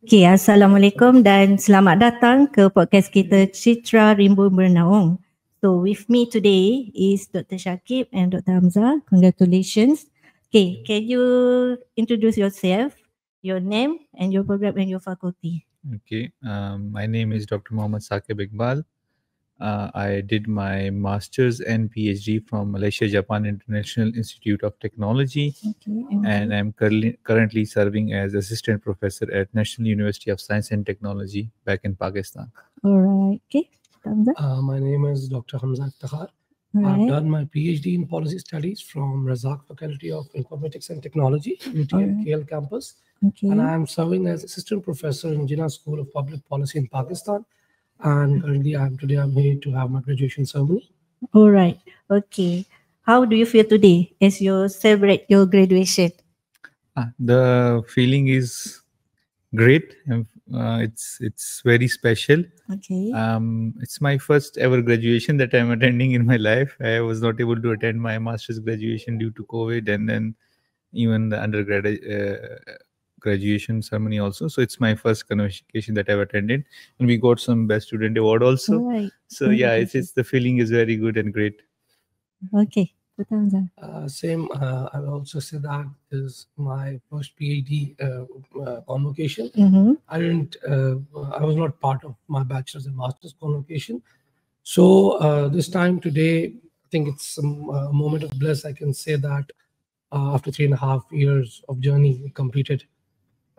Okay, Assalamualaikum dan selamat datang ke podcast kita Citra Rimbun Bernaung. So with me today is Dr. Shakib and Dr. Hamzah. Congratulations. Okay, can you introduce yourself, your name and your program and your faculty? Okay, my name is Dr. Mohammad Saqib Iqbal. I did my master's and PhD from Malaysia Japan International Institute of Technology, and I'm currently serving as assistant professor at National University of Science and Technology back in Pakistan. All right. Okay, Hamzah. My name is Dr. Hamzah Iftihar. I've done my PhD in policy studies from Razak Faculty of Informatics and Technology, UTM KL campus. And I'm serving as assistant professor in Jinnah School of Public Policy in Pakistan. And currently, I'm here to have my graduation ceremony. All right. Okay. How do you feel today as you celebrate your graduation? The feeling is great. It's very special. Okay. It's my first ever graduation that I'm attending in my life. I was not able to attend my master's graduation due to COVID, and then even the undergraduate graduation ceremony also. So it's my first convocation that I've attended, and we got some best student award also. Right. So yeah, it's the feeling is very good and great. Okay. Same. I will also say that is my first PhD convocation. I was not part of my bachelor's and master's convocation. So this time today, I think it's a moment of bliss. I can say that after 3.5 years of journey, we completed.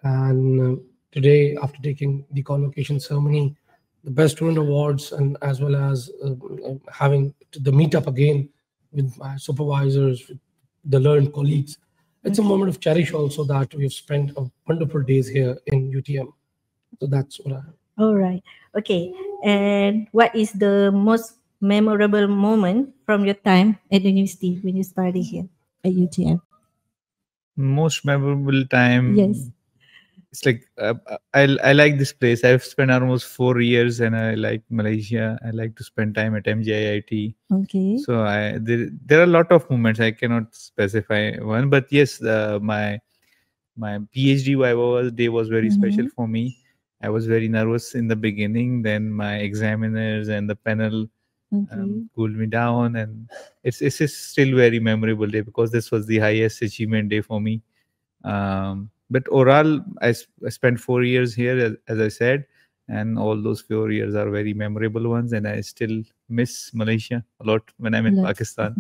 And today, after taking the convocation ceremony, the best student awards, and as well as having the meetup again with my supervisors, with the learned colleagues. It's a moment of cherish also that we've spent a wonderful days here in UTM. So that's what I have. All right. Okay. And what is the most memorable moment from your time at the university when you study here at UTM? Most memorable time? Yes. It's like I like this place. I've spent almost 4 years, and I like Malaysia. I like to spend time at MJIT. Okay. So there are a lot of moments. I cannot specify one, but yes, my PhD Viva day was very special for me. I was very nervous in the beginning. Then my examiners and the panel cooled me down, and it's still very memorable day because this was the highest achievement day for me. But overall, I spent 4 years here, as I said, and all those 4 years are very memorable ones. And I still miss Malaysia a lot when I'm in Pakistan.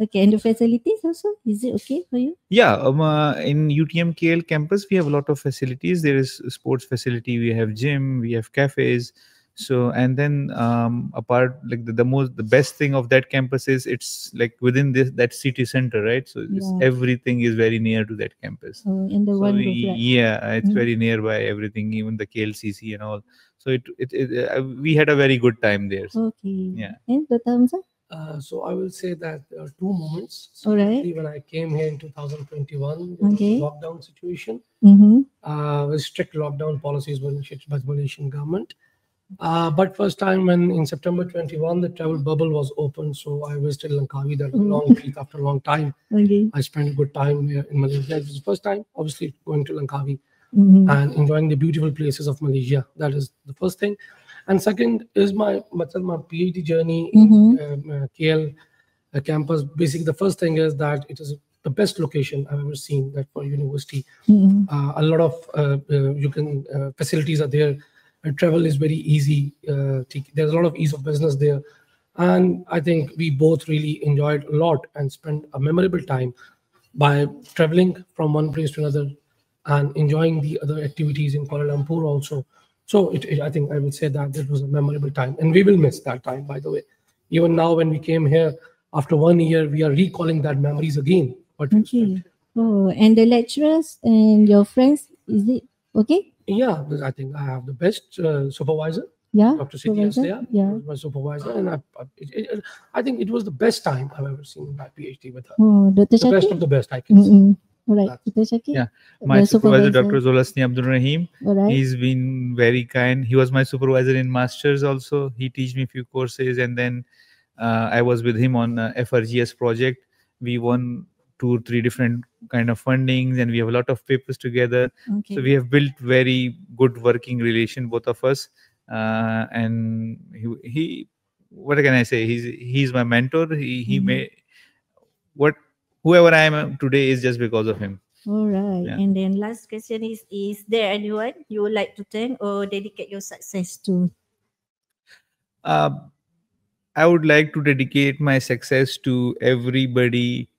Okay, and the facilities also, is it okay for you? Yeah, in UTM KL campus, we have a lot of facilities. There is a sports facility, we have gym, we have cafes. So, and then apart, like the best thing of that campus is it's like within that city center, right? So everything is very near to that campus. In the one roof, yeah, it's very nearby everything, even the KLCC and all. So we had a very good time there. So, okay. Yeah. And Dr. Hamzah? So I will say that there are two moments. All right. When I came here in 2021, Okay. lockdown situation, Mm-hmm. with strict lockdown policies were initiated by the Malaysian government. But first time when in September 21, the travel bubble was open. So I visited Langkawi, that long trip after a long time. Okay. I spent a good time here in Malaysia. It was the first time, obviously, going to Langkawi Mm-hmm. and enjoying the beautiful places of Malaysia. That is the first thing. And second is my PhD journey in KL campus. Basically, the first thing is that it is the best location I've ever seen that for university. A lot of facilities are there. And travel is very easy. There's a lot of ease of business there. And I think we both really enjoyed a lot and spent a memorable time by traveling from one place to another and enjoying the other activities in Kuala Lumpur also. So I think I will say that it was a memorable time. And we will miss that time, by the way. Even now when we came here, after 1 year, we are recalling that memories again. Okay. Oh, and the lecturers and your friends, is it okay? Yeah, I think I have the best supervisor. Yeah, Dr. Siti Astea was my supervisor, and I think it was the best time I've ever seen in my PhD with her. Oh, Dr. The best Shakib? of the best, I can say. All right, Dr. Shakib? Yeah, my The supervisor, Dr. Zolasni Abdul Rahim, All right. he's been very kind. He was my supervisor in masters also. He teach me a few courses, and then I was with him on FRGS project. We won 2 or 3 different kind of fundings, and we have a lot of papers together. Okay. So we have built very good working relation, both of us. And he what can I say? He's my mentor. He may whoever I am today is just because of him. All right. Yeah. And then last question is there anyone you would like to thank or dedicate your success to? I would like to dedicate my success to everybody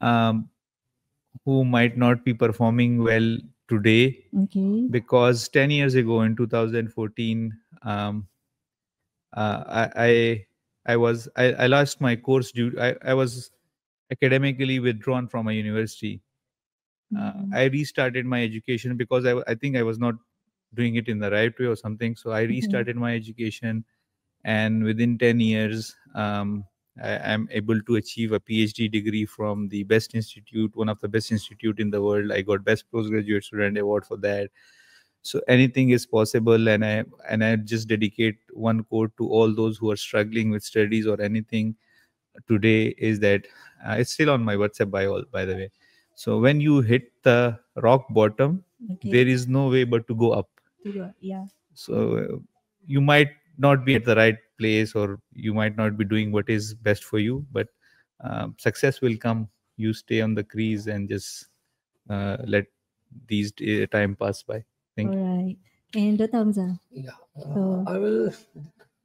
who might not be performing well today, Okay. because 10 years ago in 2014, I lost my course due. I was academically withdrawn from a university. I restarted my education because I think I was not doing it in the right way or something. So I restarted my education, and within 10 years, I am able to achieve a PhD degree from the best institute, one of the best institute in the world. I got best postgraduate student award for that. So anything is possible, and I just dedicate one quote to all those who are struggling with studies or anything today, is that it's still on my WhatsApp bio, by the way. So when you hit the rock bottom, there is no way but to go up. Yeah. So you might not be at the right place, or you might not be doing what is best for you, but success will come. You stay on the crease and just let these time pass by. Thank you. All right. And Dr. Hamza? Yeah. So- I will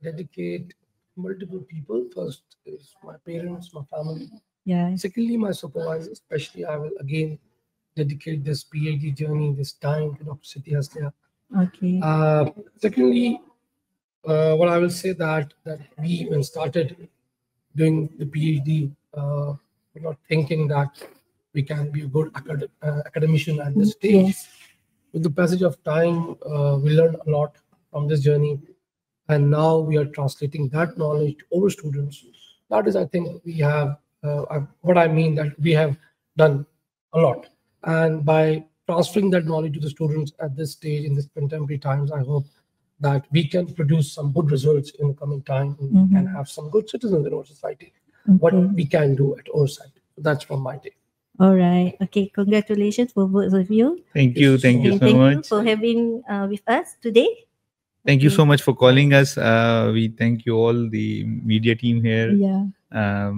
dedicate multiple people. First is my parents, my family. Yeah. Secondly, my supervisor. Especially, I will again dedicate this PhD journey, this time to Dr. Siti Haslia. Okay. Secondly, what I will say that we, when started doing the PhD, we're not thinking that we can be a good academician at this stage. Yes. With the passage of time, we learned a lot from this journey, and now we are translating that knowledge to our students. That is, I think, we have what I mean, that we have done a lot, and by transferring that knowledge to the students at this stage in this contemporary times, I hope that we can produce some good results in the coming time and have some good citizens in our society. What we can do at our side. That's from my take. All right. Okay. Congratulations for both of you. Thank you. Thank you And so thank you much. for having with us today. Thank you so much for calling us. We thank you all, the media team here. Yeah.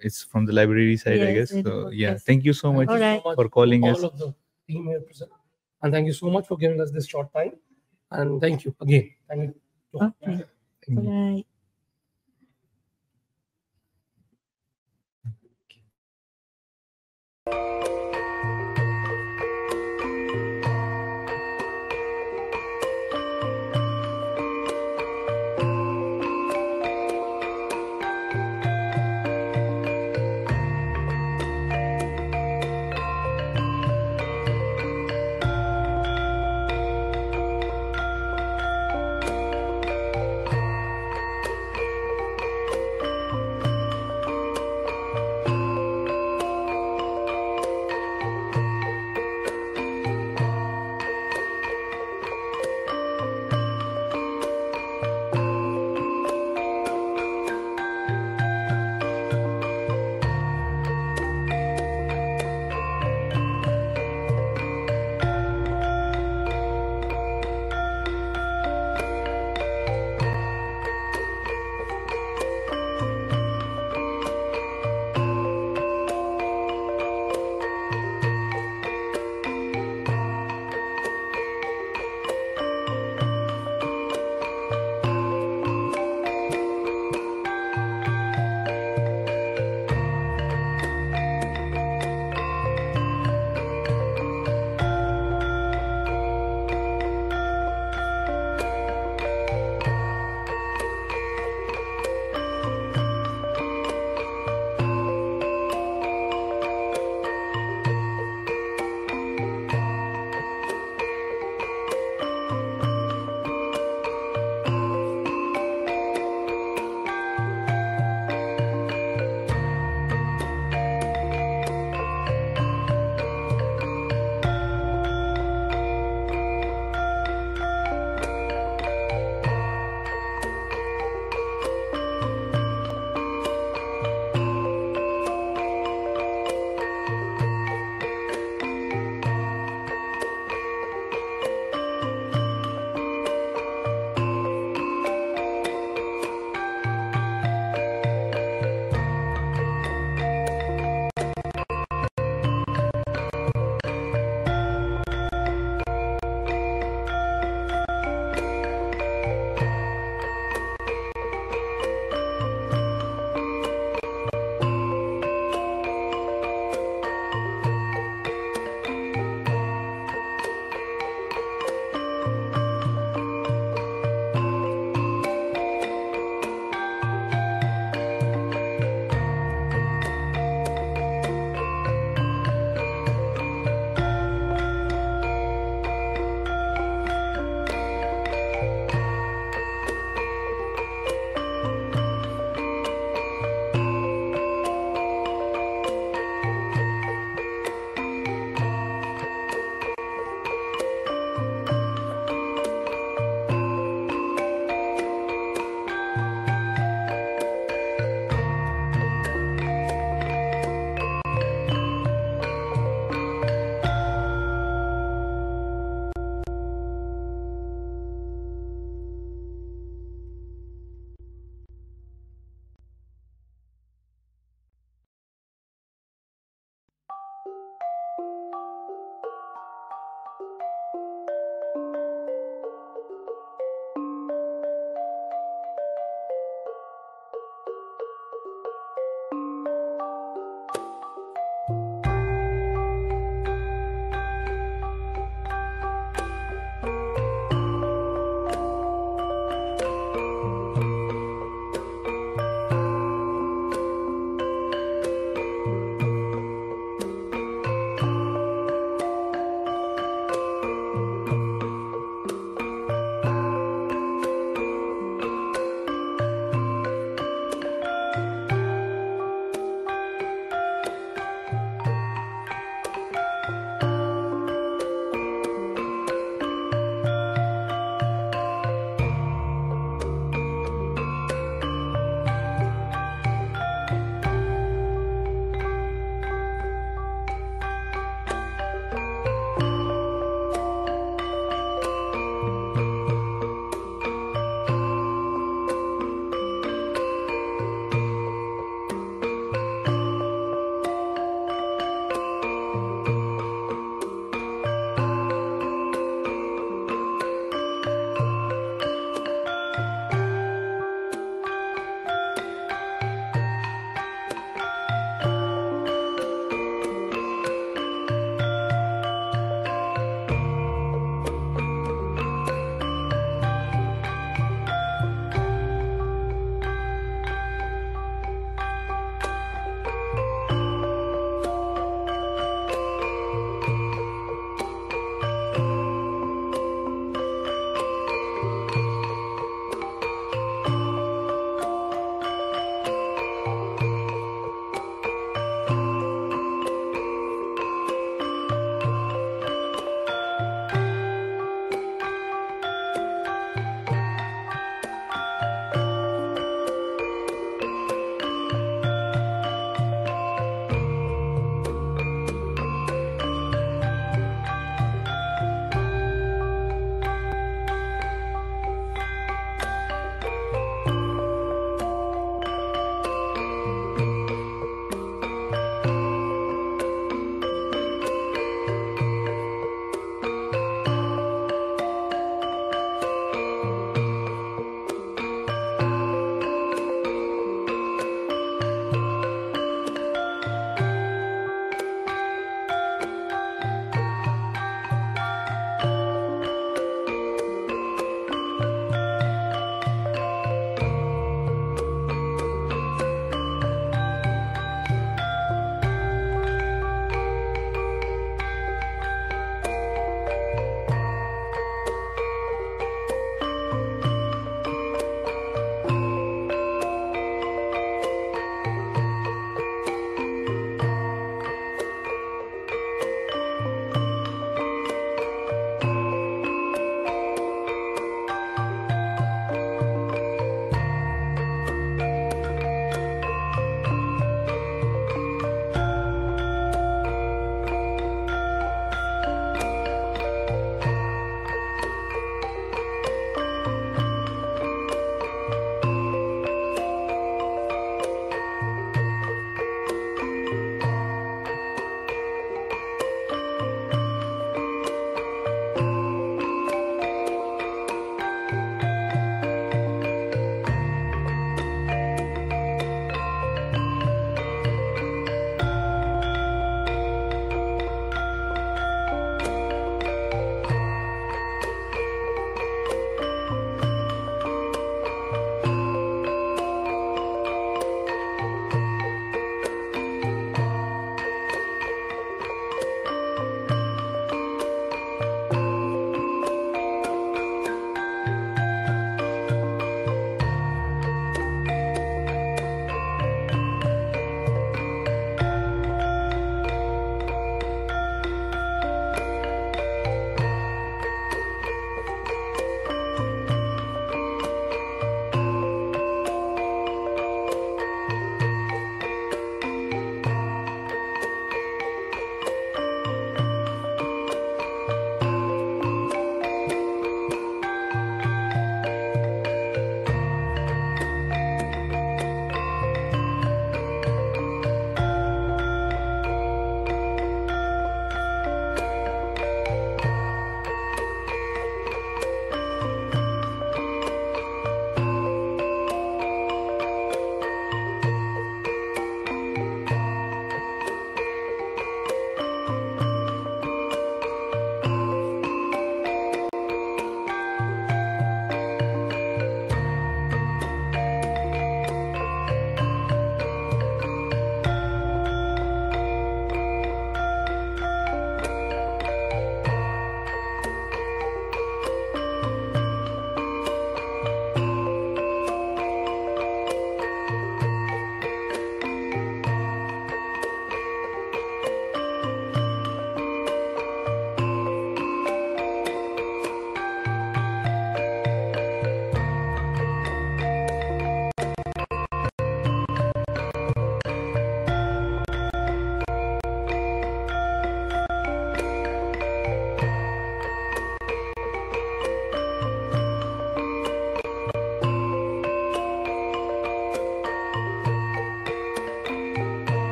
It's from the library side, I Yes, guess. and the So yeah, podcast. thank you so much All right. for calling us. All of the team here present. And thank you so much for giving us this short time. And thank you again. Thank you. Okay. All right.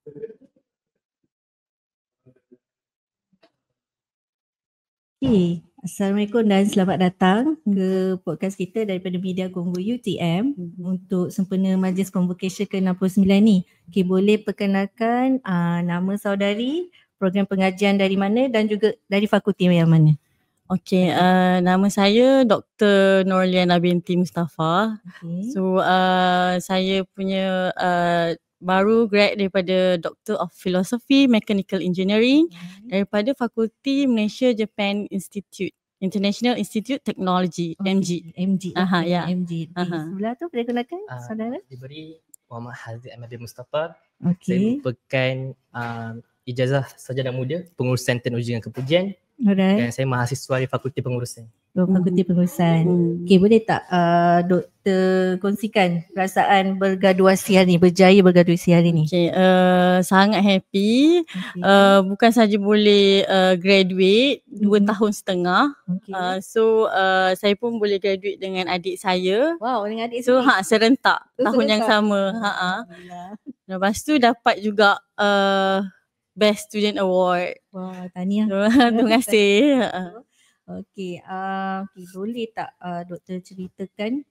Okay. Assalamualaikum dan selamat datang ke podcast kita daripada Media Convo UTM untuk sempena Majlis Convocation ke-69 ni. Okay, boleh perkenalkan nama saudari, program pengajian dari mana dan juga dari fakulti yang mana? Okey, nama saya Dr. Norliana binti Mustafa. Okay. So, saya punya baru grad daripada Doctor of Philosophy Mechanical Engineering daripada Fakulti Malaysia Japan Institute, International Institute Technology, MG. MG. Aha, ya. MG. Sebelah tu boleh gunakan saudara? Diberi Muhammad Haziq Ahmad bin Mustafa. Saya Okay. merupakan ijazah sarjana muda pengurusan teknologi dan kepujian Alright. dan saya mahasiswa di Fakulti Pengurusan. Fakulti Pengurusan. Okay, boleh tak doktor kongsikan perasaan bergraduasi hari ni, berjaya bergraduasi hari ni? Okey, sangat happy. Okay. Bukan saja boleh graduate 2 tahun setengah. Okay. So, saya pun boleh graduate dengan adik saya. Wow, dengan adik So, sendiri. serentak Oh, tahun yang serentak. sama. Alhamdulillah. Lepas tu dapat juga Best Student Award. Wah, tahniah. Terima kasih. Okey, boleh tak doktor ceritakan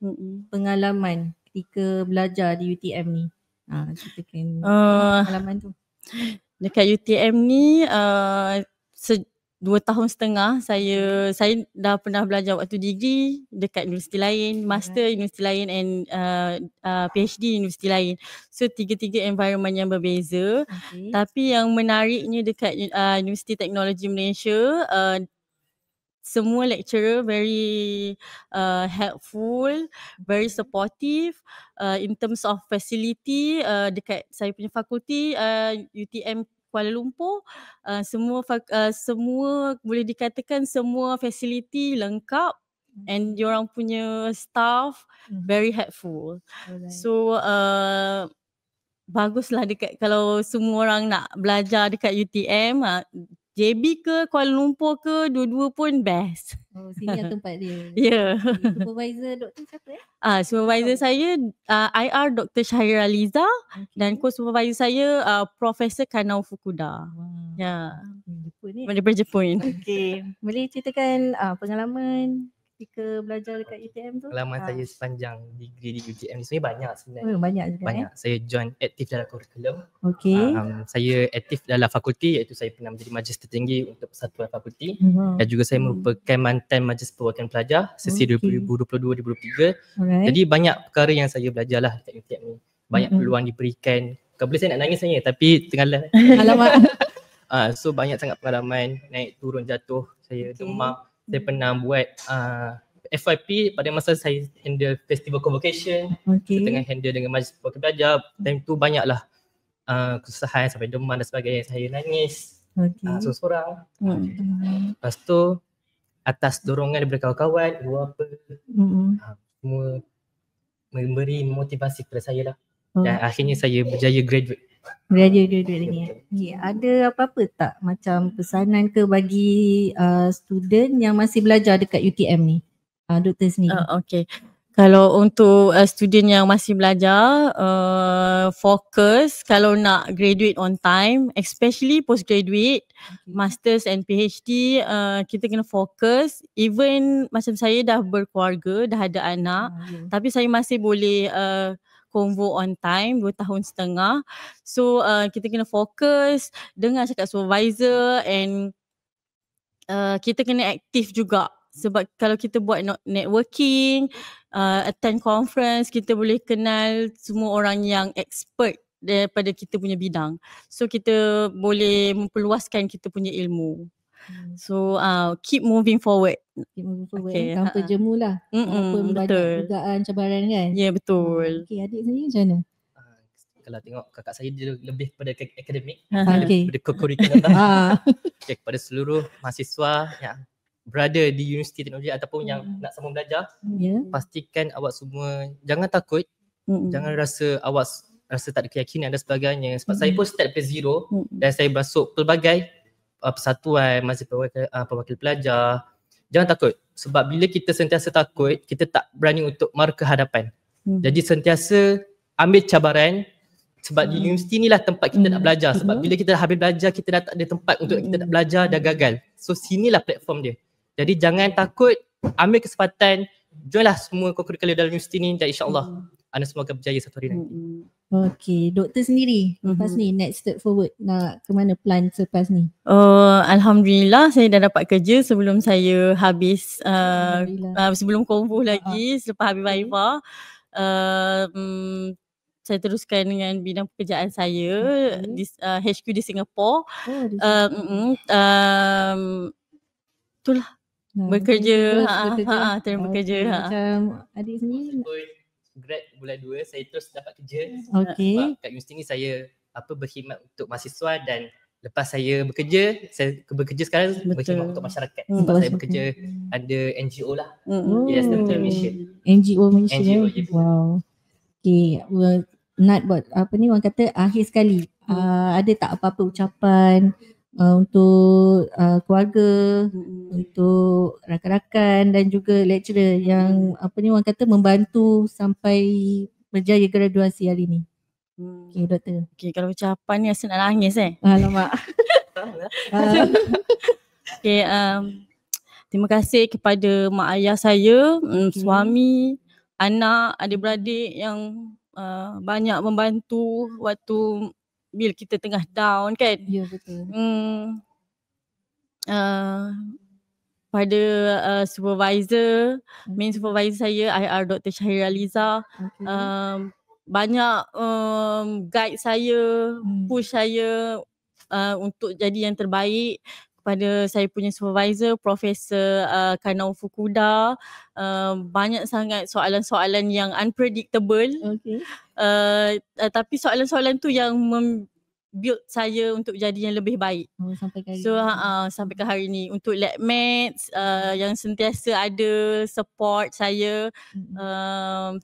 pengalaman ketika belajar di UTM ni? Ceritakan pengalaman tu. Dekat UTM ni 2 tahun setengah saya dah pernah belajar waktu degree dekat universiti lain, master universiti lain and PhD universiti lain. So tiga-tiga environment yang berbeza. Okay. Tapi yang menariknya dekat Universiti Teknologi Malaysia, semua lecturer very helpful, very supportive in terms of facility. Dekat saya punya fakulti UTM Kuala Lumpur, semua boleh dikatakan semua facility lengkap and diorang punya staff very helpful. Alright. So baguslah dekat kalau semua orang nak belajar dekat UTM, JB ke Kuala Lumpur ke, dua-dua pun best. Oh, sini yang tempat dia. Ya. Okay, supervisor doktor siapa Supervisor saya IR Dr. Syahira Liza dan Okay. co-supervisor saya Profesor Kanao Fukuda. Wow. Ya. Jepun ni. Daripada Jepun. Okay. Boleh ceritakan pengalaman ketika belajar dekat UTM tu? Pengalaman saya sepanjang degree di UTM ni sebenarnya banyak sebenarnya. Banyak juga. Banyak. Saya join aktif dalam kurikulum. Okay. Saya aktif dalam fakulti iaitu saya pernah menjadi majlis tertinggi untuk persatuan fakulti. Wow. Dan juga saya merupakan mantan majlis perwakilan pelajar sesi Okay. 2022-2023. Alright. Jadi banyak perkara yang saya belajar lah dekat UTM ni. Banyak peluang diberikan. Kalau boleh saya nak nangis sebenarnya tapi tengah Alamak. so banyak sangat pengalaman naik turun jatuh. Saya Okay. demam. Saya pernah buat FYP pada masa saya handle festival convocation. Okay. Saya tengah handle dengan majlis perwakilan pelajar. Time tu banyaklah kesusahan sampai demam dan sebagainya. Saya nangis Okay. sorang-sorang. Lepas tu atas dorongan daripada kawan-kawan, ibu apa, semua memberi motivasi kepada saya lah. Dan akhirnya saya berjaya graduate. Graduate ni. Okay. Ada apa-apa tak macam pesanan ke bagi student yang masih belajar dekat UTM ni? Doktor sendiri. Okay. Kalau untuk student yang masih belajar, fokus kalau nak graduate on time, especially postgraduate, masters and PhD, kita kena fokus. Even macam saya dah berkeluarga, dah ada anak, tapi saya masih boleh convo on time 2 tahun setengah. So kita kena fokus, dengar cakap supervisor and kita kena aktif juga. Sebab kalau kita buat networking, attend conference, kita boleh kenal semua orang yang expert daripada kita punya bidang. So kita boleh memperluaskan kita punya ilmu. So keep moving forward. Keep moving forward. Okay, Tanpa jemu lah. Walaupun banyak betul. dugaan cabaran kan. Ya, betul. Okay, adik sendiri macam mana? Kalau tengok kakak saya dia lebih kepada akademik, Okay. kepada kurikulum lah. Ah. Okay, kepada seluruh mahasiswa yang berada di Universiti Teknologi ataupun yang nak sambung belajar, Ya. pastikan awak semua jangan takut, jangan rasa awak rasa tak ada keyakinan dan sebagainya. Sebab saya pun start dari zero dan saya masuk pelbagai persatuan, majlis perwakil pelajar. Jangan takut sebab bila kita sentiasa takut, kita tak berani untuk mara ke hadapan. Jadi sentiasa ambil cabaran, Sebab di universiti ni lah tempat kita nak belajar. Sebab bila kita dah habis belajar, kita dah tak ada tempat untuk kita nak belajar, dah gagal. So sinilah platform dia. Jadi jangan takut, ambil kesempatan, joinlah semua co-curricular dalam universiti ni dan insyaAllah anda semua akan berjaya satu hari nanti. Okay, doktor sendiri lepas ni next step forward nak ke mana plan selepas ni? Alhamdulillah saya dah dapat kerja sebelum saya habis sebelum konvo lagi selepas habis Viva. Saya teruskan dengan bidang pekerjaan saya di HQ di Singapura. Itulah bekerja, terus bekerja. Macam adik sendiri Grad bulan 2 saya terus dapat kerja. Okay. Sebab kat universiti ni saya berkhidmat untuk mahasiswa dan lepas saya bekerja sekarang berkhidmat untuk masyarakat. Sebab saya bekerja ada NGO lah. Yes, Malaysia. NGO Malaysia. NGO, yes. Wow. Okay, Nat buat orang kata akhir sekali. Ada tak apa-apa ucapan untuk keluarga, untuk rakan-rakan dan juga lecturer yang orang kata membantu sampai berjaya graduasi hari ni? Okay, doktor. Okay, kalau ucapan ni rasa nak nangis Alamak. Okay, terima kasih kepada mak ayah saya, suami, anak, adik-beradik yang banyak membantu waktu bila kita tengah down kan. Ya, betul. Pada supervisor, main supervisor saya IR Dr. Syahira Liza, banyak guide saya, push saya untuk jadi yang terbaik. Kepada saya punya supervisor Profesor Kanao Fukuda, banyak sangat soalan-soalan yang unpredictable. Tapi soalan-soalan tu yang build saya untuk jadi yang lebih baik. Sampai ke hari sampai ke hari ni. Untuk lab mates yang sentiasa ada support saya.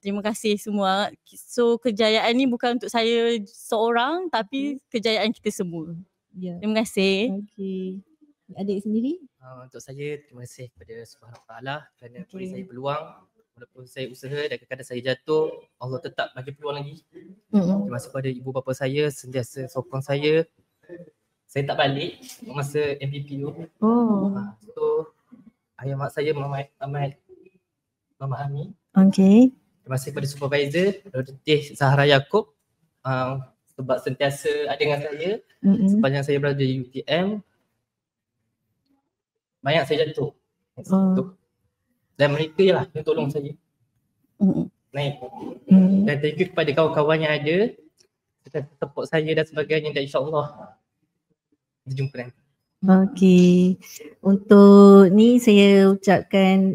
Terima kasih semua. So kejayaan ni bukan untuk saya seorang tapi kejayaan kita semua. Terima kasih. Okay. Adik sendiri? Untuk saya, terima kasih kepada Subhanahu Wa Taala kerana beri saya peluang. Walaupun saya usaha dan kadang-kadang saya jatuh, Allah tetap bagi peluang lagi. Terima kasih kepada ibu bapa saya sentiasa sokong saya. Saya tak balik masa MPP tu. So ayah mak saya Mama Ami. Okay. Terima kasih kepada supervisor Dr. Zahra Yaakob sebab sentiasa ada dengan saya sepanjang saya berada di UTM. Banyak saya jatuh. Dan mereka je lah yang tolong saya naik. Dan thank you kepada kawan-kawan yang ada support saya dan sebagainya, dan insyaAllah kita jumpa nanti. Okay. Untuk ni saya ucapkan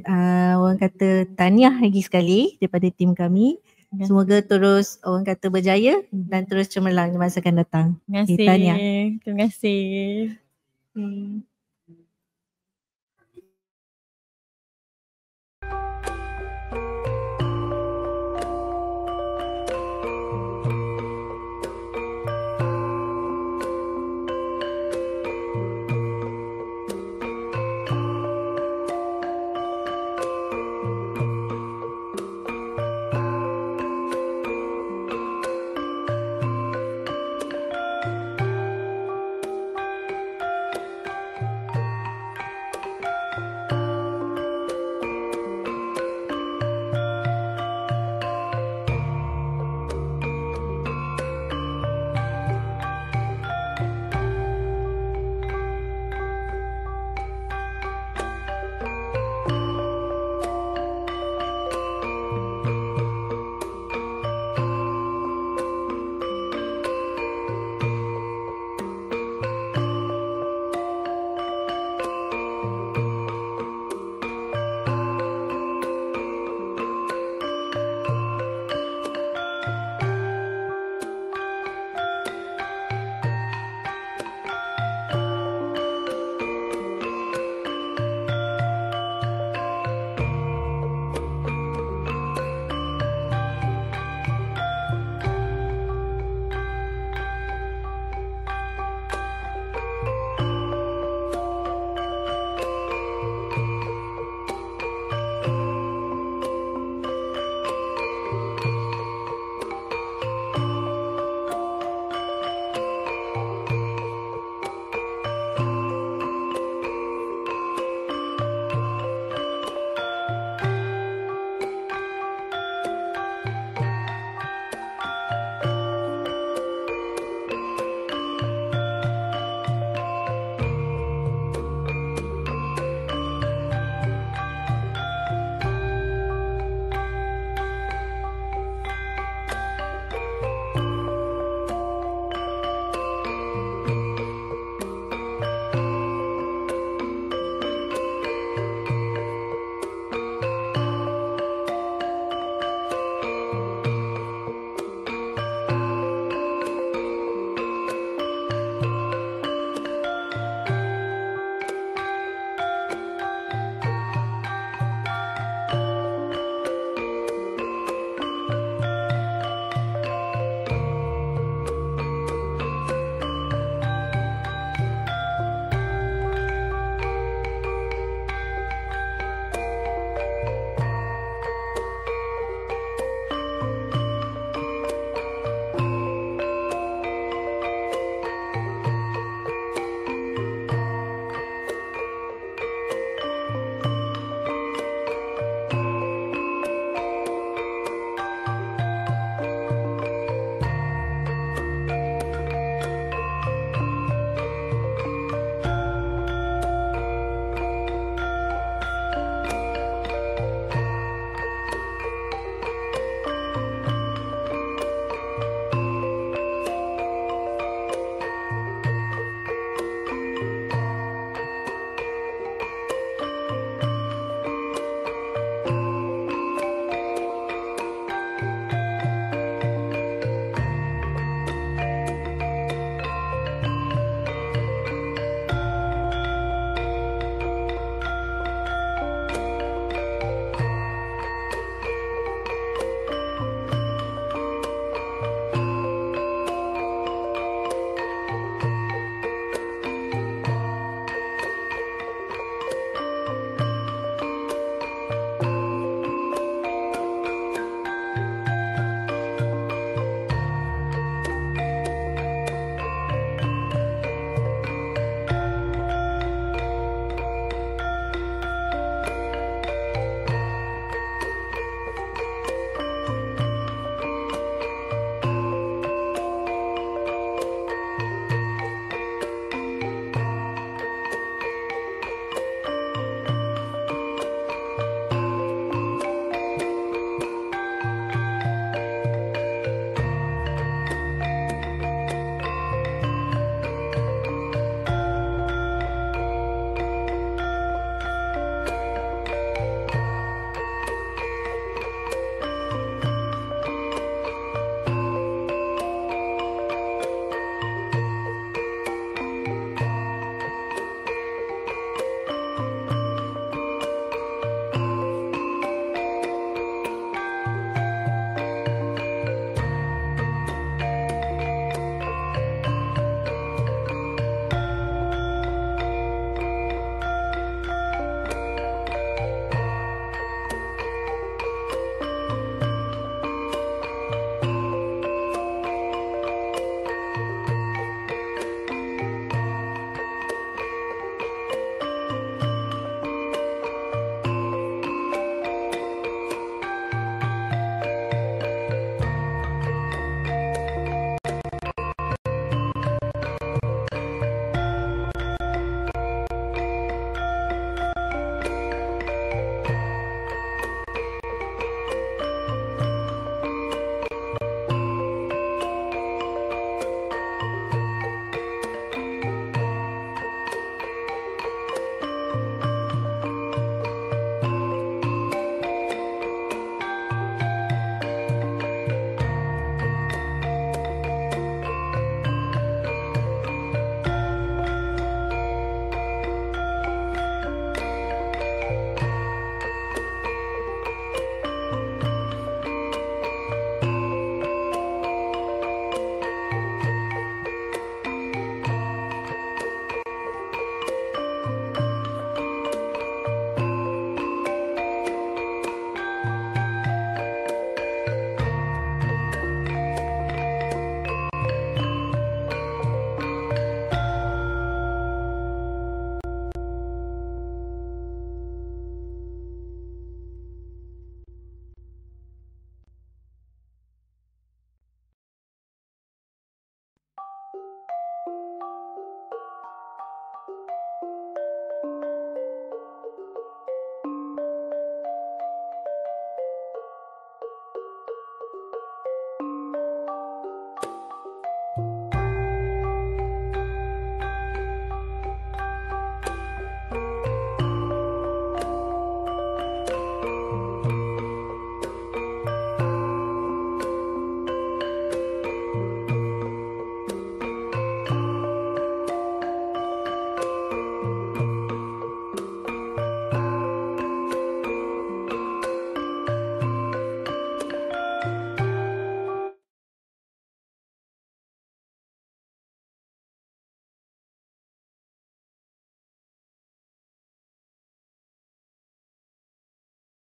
orang kata tahniah lagi sekali daripada tim kami. Semoga terus orang kata berjaya dan terus cemerlang di masa akan datang. Terima kasih. Tahniah. Terima kasih.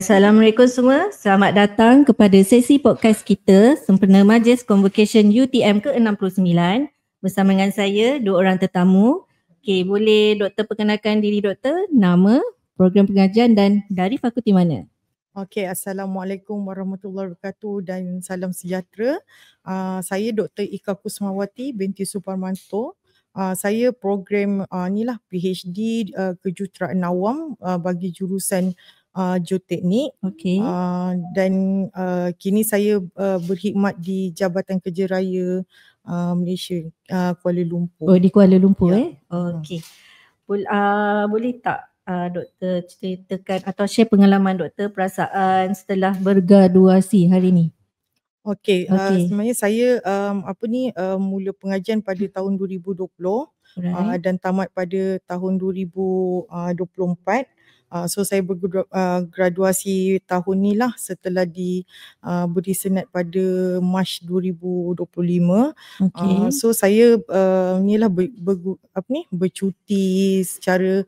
Assalamualaikum semua. Selamat datang kepada sesi podcast kita sempena Majlis Convocation UTM ke-69 bersama dengan saya, dua orang tetamu. Okey, boleh doktor perkenalkan diri doktor, nama, program pengajian dan dari fakulti mana? Okey, Assalamualaikum warahmatullahi wabarakatuh dan salam sejahtera. Saya Dr. Ika Kusmawati binti Suparmanto. Saya program inilah PhD kejuruteraan awam bagi jurusan Geoteknik. Okey. Dan kini saya berkhidmat di Jabatan Kerja Raya Malaysia, Kuala Lumpur. Oh, di Kuala Lumpur Ya. Okey. Boleh tak doktor ceritakan atau share pengalaman doktor perasaan setelah bergraduasi hari ni? Okey, Okey. sebenarnya saya mula pengajian pada tahun 2020 Alright. dan tamat pada tahun 2024. So saya bergraduasi tahun ni lah setelah beri senat pada Mac 2025. Okey. So saya bercuti secara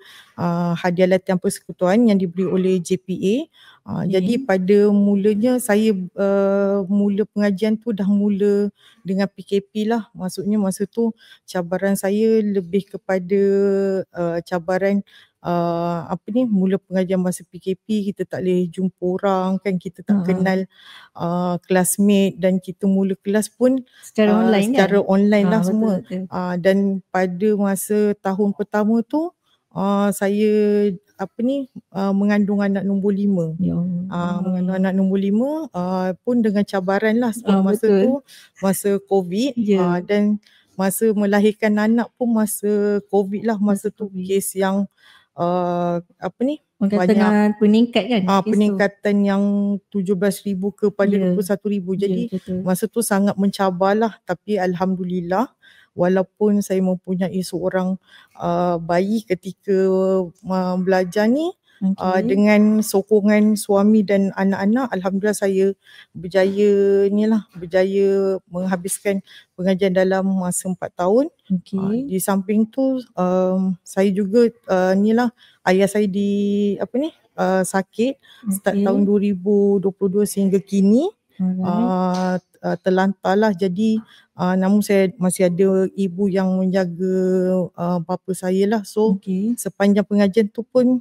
hadiah latihan persekutuan yang diberi oleh JPA. Jadi pada mulanya saya mula pengajian tu dah mula dengan PKP lah. Maksudnya masa tu cabaran saya lebih kepada cabaran mula pengajian masa PKP, kita tak boleh jumpa orang kan, kita tak kenal classmate dan kita mula kelas pun Secara online secara kan? online lah semua. Betul. Dan pada masa tahun pertama tu saya mengandung anak nombor 5. Ya. Mengandung anak nombor 5 pun dengan cabaran lah sebab masa betul. tu masa COVID. Ya. Dan masa melahirkan anak pun masa COVID lah, masa tu COVID. kes yang Orang kata banyak tengah peningkat kan? kes tu. peningkatan yang 17,000 kepada Ya. 21,000. Jadi betul. masa tu sangat mencabarlah, tapi alhamdulillah walaupun saya mempunyai seorang bayi ketika belajar ni, dengan sokongan suami dan anak-anak, alhamdulillah saya berjaya menghabiskan pengajian dalam masa 4 tahun. Okey. Di samping tu saya juga ayah saya sakit start tahun 2022 sehingga kini. Alright. Terlantarlah, jadi namun saya masih ada ibu yang menjaga bapa saya lah. So Okey. sepanjang pengajian tu pun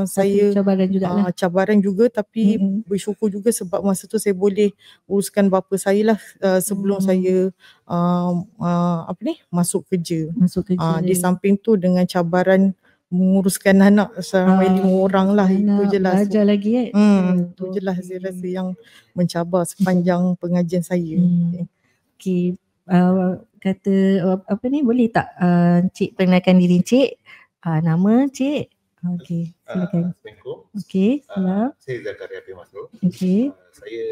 saya cabaran jugalah. cabaran juga, tapi bersyukur juga sebab masa tu saya boleh uruskan bapa saya lah sebelum saya masuk kerja. Di samping tu dengan cabaran menguruskan anak sampai 5 orang lah, itu je lah. Belajar lagi kan? Itu je lah saya rasa yang mencabar sepanjang pengajian saya. Okey. Boleh tak Cik perkenalkan diri Cik? Nama Cik? Okey, silakan. Assalamualaikum. Okey, salam. Saya Zakaria bin Masrur. Okey. Saya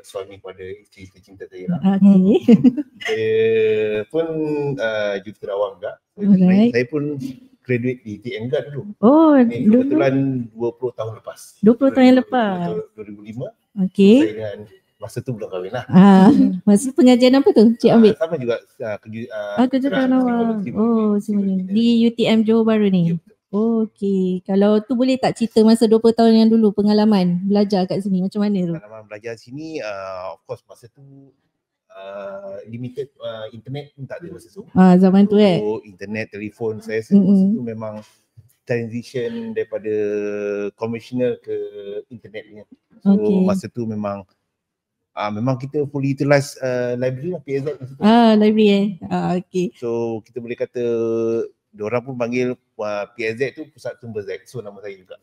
suami kepada isteri tercinta saya lah. Okey. Saya pun jurutera awam juga. Alright. Saya pun graduate di TNGA dulu. Oh, Ini dulu. kebetulan 20 tahun lepas. 20 tahun lepas. 2005. Okey. Saya dengan masa tu belum kahwin lah. Masa pengajian apa tu Cik ambil? Sama juga kejuruteraan awam. Oh, sebenarnya di UTM Johor Bahru ni. Okey, kalau tu boleh tak cerita masa 20 tahun yang dulu pengalaman belajar kat sini macam mana tu? Pengalaman belajar sini, of course masa tu limited internet pun tak ada masa tu. Zaman tu internet, telefon, saya rasa masa tu memang transition daripada konvensional ke internet ni. So masa tu memang kita fully utilize library lah, PSZ masa tu. Library okey. So kita boleh kata diorang pun panggil PSZ tu Pusat Sumber Z. So nama saya juga.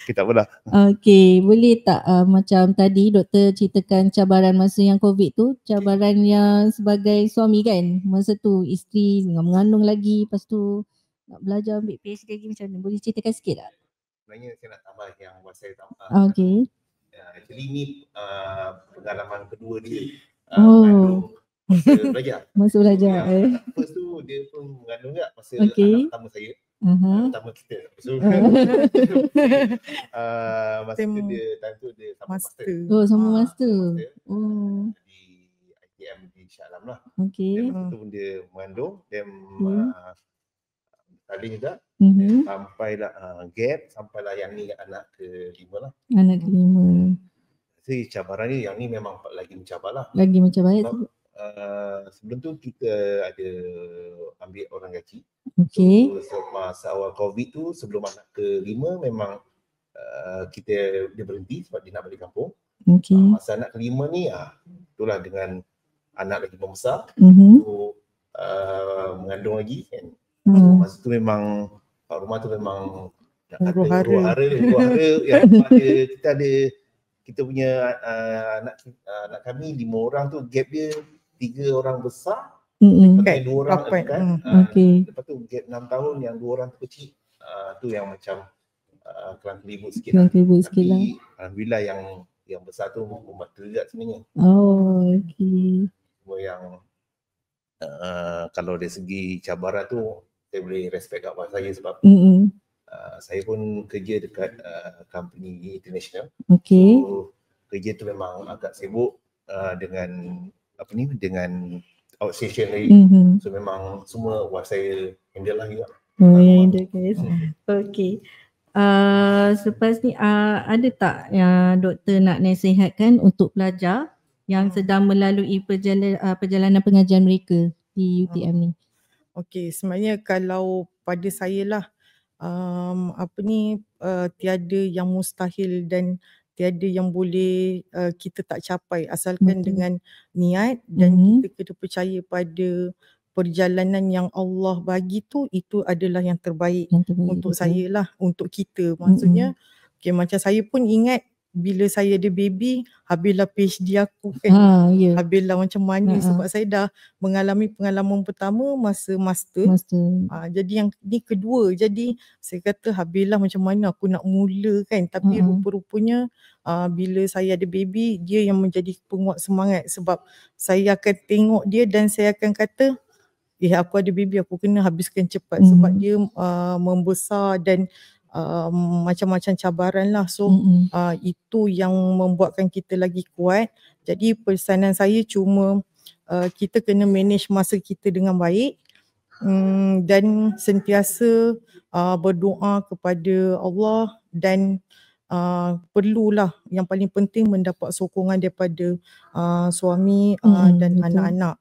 Kita apalah. Okey, boleh tak macam tadi doktor ceritakan cabaran masa yang COVID tu, cabaran yang sebagai suami kan, masa tu isteri mengandung lagi, lepas tu nak belajar ambil PhD lagi, macam mana? Boleh ceritakan sikit tak? Sebenarnya saya nak tambah yang saya tambah. Okey. Actually ni pengalaman kedua dia. Masa belajar. First tu dia pun mengandung juga masa anak pertama saya. Pertama kita. So masa dia time tu dia sama master. Sama master. Di ITM di Shah Alam lah. Okey. Masa tu pun dia mengandung, dan salin juga. sampailah gap, sampailah yang ni anak ke-5 lah. Anak ke-5. Jadi cabaran ni, yang ni memang lagi mencabar lah. Lagi mencabar. Sebelum tu kita ada ambil orang gaji. Okay. So masa awal COVID tu, sebelum anak ke-5 memang dia berhenti sebab dia nak balik kampung. Okay. Masa anak ke-5 ni, itulah dengan anak lagi membesar, so, mengandung lagi kan. Masa tu memang kat rumah tu memang nak kata huru-hara yang kita punya anak kami 5 orang tu, gap dia 3 orang besar, lepas tu 2 orang dekat. Lepas tu gap 6 tahun yang 2 orang tu kecil. Tu yang macam kelang kelibut sikit lah. Tapi alhamdulillah yang besar tu membantu juga sebenarnya. Okay. Cuma yang kalau dari segi cabaran tu, saya boleh respect kat abang saya sebab saya pun kerja dekat company international. Okay. So, kerja tu memang agak sibuk dengan dengan outstation lagi. So memang semua saya handle lah juga. Handle guys. Okay. Selepas ni ada tak yang doktor nak nasihatkan untuk pelajar yang sedang melalui perjalanan pengajian mereka di UTM ni? Okey, sebenarnya kalau pada saya lah, tiada yang mustahil dan tiada yang boleh kita tak capai asalkan dengan niat dan kita kena percaya pada perjalanan yang Allah bagi tu, itu adalah yang terbaik untuk saya lah, untuk kita. Maksudnya, macam saya pun ingat bila saya ada baby, habislah PhD aku kan. Habislah macam mana sebab saya dah mengalami pengalaman pertama masa master. Jadi yang ni kedua. Jadi saya kata habislah macam mana aku nak mula kan. Tapi rupa-rupanya bila saya ada baby, dia yang menjadi penguat semangat sebab saya akan tengok dia dan saya akan kata, aku ada baby, aku kena habiskan cepat sebab dia membesar dan macam-macam cabaran lah. So itu yang membuatkan kita lagi kuat. Jadi pesanan saya cuma kita kena manage masa kita dengan baik, dan sentiasa berdoa kepada Allah dan perlulah yang paling penting mendapat sokongan daripada suami dan anak-anak.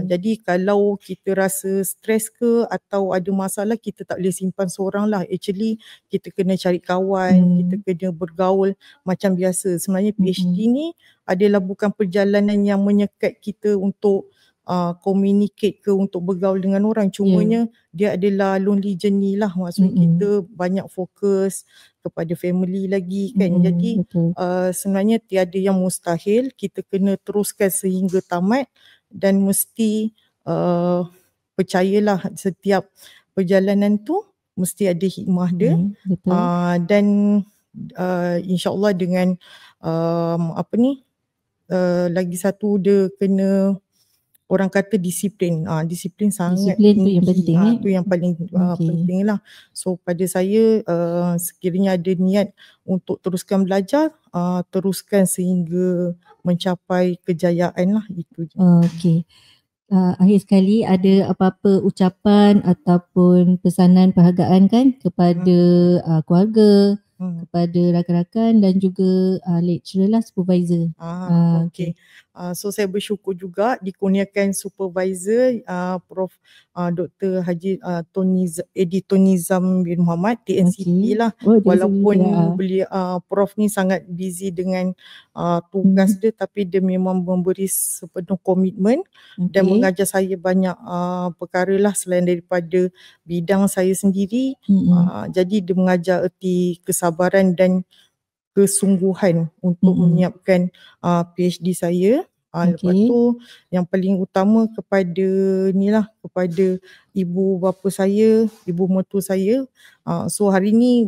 Jadi kalau kita rasa stres ke atau ada masalah, kita tak boleh simpan seorang lah. Actually kita kena cari kawan, kita kena bergaul macam biasa. Sebenarnya PhD ni adalah bukan perjalanan yang menyekat kita untuk communicate ke untuk bergaul dengan orang. Cumanya dia adalah lonely journey lah. Maksudnya kita banyak fokus kepada family lagi kan. Jadi sebenarnya tiada yang mustahil. Kita kena teruskan sehingga tamat dan mesti percayalah setiap perjalanan tu mesti ada hikmah dia. Dan insyaAllah dengan lagi satu dia kena, orang kata disiplin. Disiplin sangat disiplin tu yang penting. Tu yang paling penting lah. So pada saya sekiranya ada niat untuk teruskan belajar, teruskan sehingga mencapai kejayaan lah, itu je. Okay. Akhir sekali, ada apa-apa ucapan ataupun pesanan perhargaan kan kepada keluarga, kepada rakan-rakan dan juga lecturer lah, supervisor. Okay. So saya bersyukur juga dikurniakan supervisor Prof Dr. Haji Edi Tun Nizam bin Muhammad, TNCP lah. Walaupun beliau Prof ni sangat busy dengan tugas dia, tapi dia memang memberi sepenuh komitmen dan mengajar saya banyak perkara lah selain daripada bidang saya sendiri. Jadi dia mengajar erti kesabaran dan kesungguhan untuk menyiapkan PhD saya. Lepas tu yang paling utama kepada kepada ibu bapa saya, ibu mertua saya. So hari ni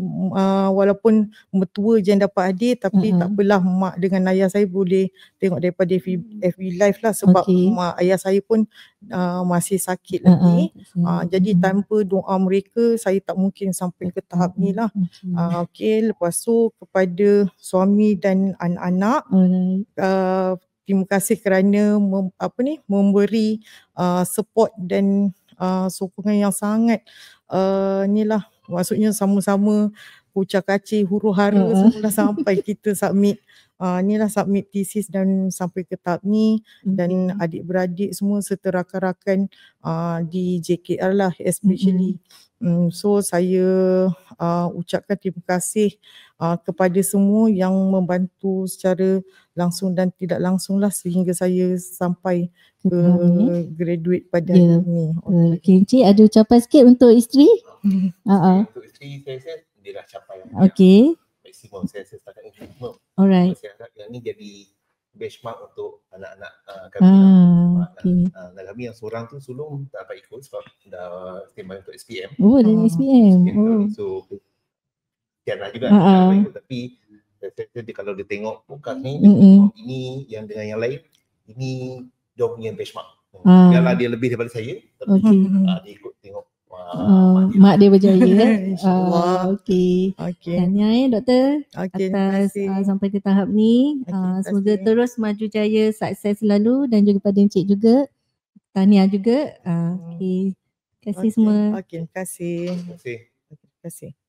walaupun mertua je yang dapat hadir, tapi tak apalah, mak dengan ayah saya boleh tengok daripada FB Live lah sebab mak ayah saya pun masih sakit lagi. Jadi tanpa doa mereka saya tak mungkin sampai ke tahap ni lah. Lepas tu kepada suami dan anak-anak, terima kasih kerana memberi support dan sokongan yang sangat maksudnya sama-sama ucap kacir, huru hara semua dah sampai kita submit. Ni lah submit thesis dan sampai ke tahap ni, dan adik-beradik semua serta rakan-rakan di JKR lah especially. So saya ucapkan terima kasih kepada semua yang membantu secara langsung dan tidak langsung lah sehingga saya sampai ke graduate pada hari ni. Okay, Encik ada ucapan sikit untuk isteri? Untuk isteri saya dia dah capai Okay. maksimum saya setakat maksimum. Alright. Saya harap yang ni jadi benchmark untuk anak-anak kami. Anak kami yang seorang tu sulung tak dapat ikut sebab dah standby untuk SPM. Oh, dari SPM. So tiada juga ikut, tapi saya kalau dia tengok podcast ni, ini yang dengan yang lain, ini dia punya benchmark. Biarlah dia lebih daripada saya, tapi dia ikut tengok mak dia berjaya. Okey. Tahniah doktor atas sampai ke tahap ni. Semoga terus maju jaya, sukses selalu, dan juga pada Encik juga. Tahniah juga. Okey. Terima kasih semua. Terima kasih. Terima kasih.